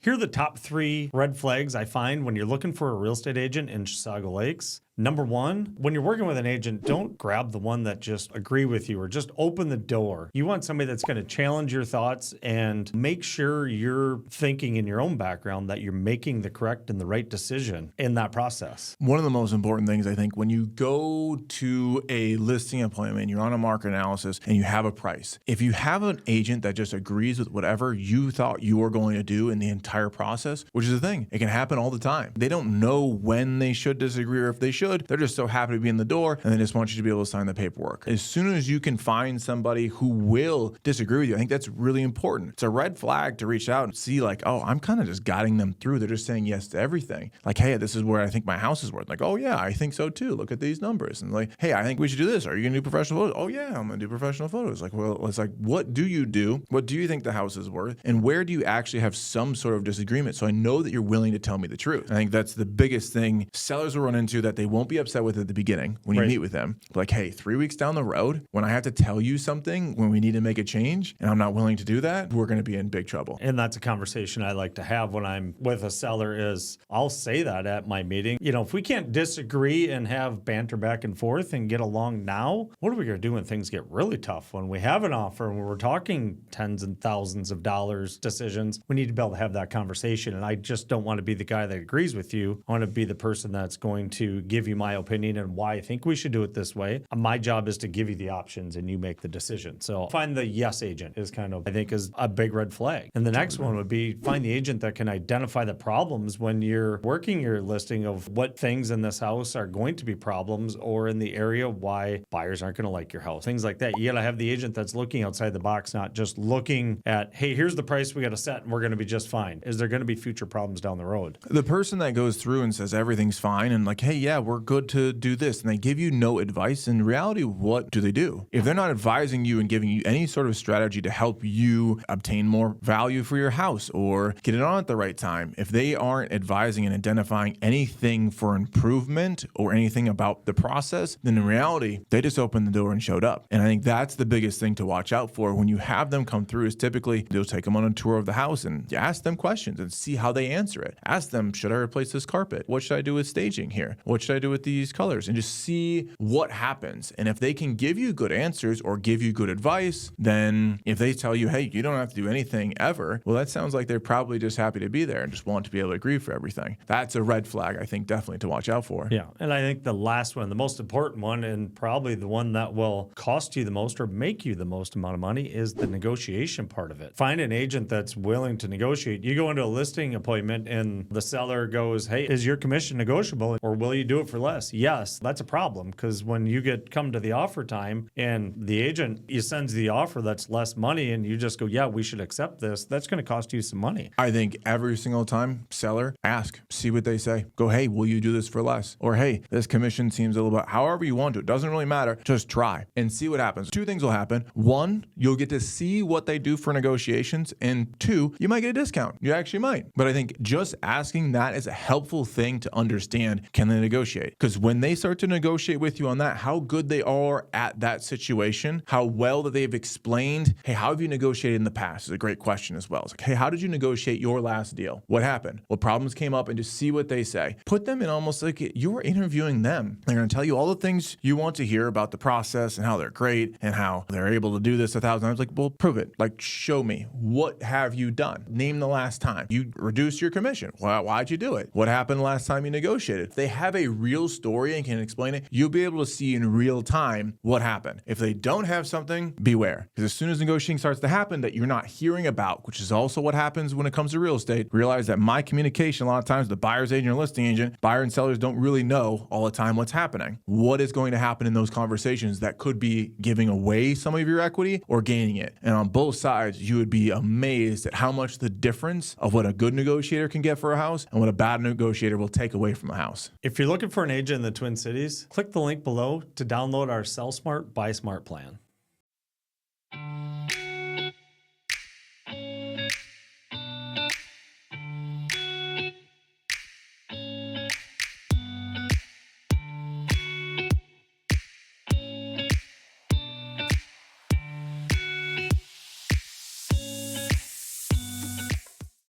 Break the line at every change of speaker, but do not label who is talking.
Here are the top 3 red flags I find when you're looking for a real estate agent in Chisago Lakes. Number 1, when you're working with an agent, don't grab the one that just agree with you or just open the door. You want somebody that's going to challenge your thoughts and make sure you're thinking in your own background that you're making the correct and the right decision in that process.
One of the most important things, I think, when you go to a listing appointment, you're on a market analysis and you have a price. If you have an agent that just agrees with whatever you thought you were going to do in the entire process, which is the thing, it can happen all the time. They don't know when they should disagree or if they should. They're just so happy to be in the door and they just want you to be able to sign the paperwork. As soon as you can find somebody who will disagree with you, I think that's really important. It's a red flag to reach out and see like, oh, I'm kind of just guiding them through. They're just saying yes to everything. Like, hey, this is where I think my house is worth. Like, oh yeah, I think so too. Look at these numbers. And like, hey, I think we should do this. Are you gonna do professional photos? Oh yeah, I'm gonna do professional photos. Like, well, it's like, what do you do? What do you think the house is worth? And where do you actually have some sort of disagreement? So I know that you're willing to tell me the truth. I think that's the biggest thing sellers will run into that they won't be upset with at the beginning when you meet with them. Like, hey, 3 weeks down the road, when I have to tell you something, when we need to make a change and I'm not willing to do that, we're going to be in big trouble.
And that's a conversation I like to have when I'm with a seller is I'll say that at my meeting. You know, if we can't disagree and have banter back and forth and get along now, what are we going to do when things get really tough? When we have an offer and we're talking tens and thousands of dollars decisions, we need to be able to have that conversation. And I just don't want to be the guy that agrees with you. I want to be the person that's going to give you my opinion and why I think we should do it this way. My job is to give you the options and you make the decision. So find the yes agent is kind of, I think, is a big red flag. And the next one would be find the agent that can identify the problems when you're working your listing of what things in this house are going to be problems or in the area why buyers aren't going to like your house. Things like that. You got to have the agent that's looking outside the box, not just looking at, hey, here's the price we got to set and we're going to be just fine. Is there going to be future problems down the road?
The person that goes through and says everything's fine and like, hey, yeah, we're good to do this, and they give you no advice, in reality, what do they do? If they're not advising you and giving you any sort of strategy to help you obtain more value for your house or get it on at the right time, if they aren't advising and identifying anything for improvement or anything about the process, then in reality, they just opened the door and showed up. And I think that's the biggest thing to watch out for when you have them come through is typically you'll take them on a tour of the house and you ask them questions and see how they answer it. Ask them, should I replace this carpet? What should I do with staging here? What should I do with these colors? And just see what happens. And if they can give you good answers or give you good advice, then if they tell you, hey, you don't have to do anything ever, well, that sounds like they're probably just happy to be there and just want to be able to agree for everything. That's a red flag, I think, definitely to watch out for.
Yeah. And I think the last one, the most important one, and probably the one that will cost you the most or make you the most amount of money is the negotiation part of it. Find an agent that's willing to negotiate. You go into a listing appointment and the seller goes, hey, is your commission negotiable or will you do it for less? Yes, that's a problem because when you come to the offer time and the agent sends the offer that's less money and you just go, yeah, we should accept this, that's going to cost you some money.
I think every single time, seller, ask, see what they say. Go, hey, will you do this for less? Or hey, this commission seems a little bit, however you want to. It doesn't really matter. Just try and see what happens. 2 things will happen. 1, you'll get to see what they do for negotiations. And 2, you might get a discount. You actually might. But I think just asking that is a helpful thing to understand. Can they negotiate? Because when they start to negotiate with you on that, how good they are at that situation, how well that they've explained, hey, how have you negotiated in the past is a great question as well. It's like, hey, how did you negotiate your last deal? What happened? What problems came up? And just see what they say. Put them in almost like you're interviewing them. They're going to tell you all the things you want to hear about the process and how they're great and how they're able to do this 1,000 times. Like, well, prove it. Like, show me. What have you done? Name the last time you reduced your commission. Well, why'd you do it? What happened last time you negotiated? If they have a real story and can explain it, you'll be able to see in real time what happened. If they don't have something, beware. Because as soon as negotiating starts to happen that you're not hearing about, which is also what happens when it comes to real estate, realize that my communication, a lot of times the buyer's agent or listing agent, buyer and sellers don't really know all the time what's happening. What is going to happen in those conversations that could be giving away some of your equity or gaining it? And on both sides, you would be amazed at how much the difference of what a good negotiator can get for a house and what a bad negotiator will take away from a house.
If you're looking for an agent in the Twin Cities, click the link below to download our Sell Smart, Buy Smart plan.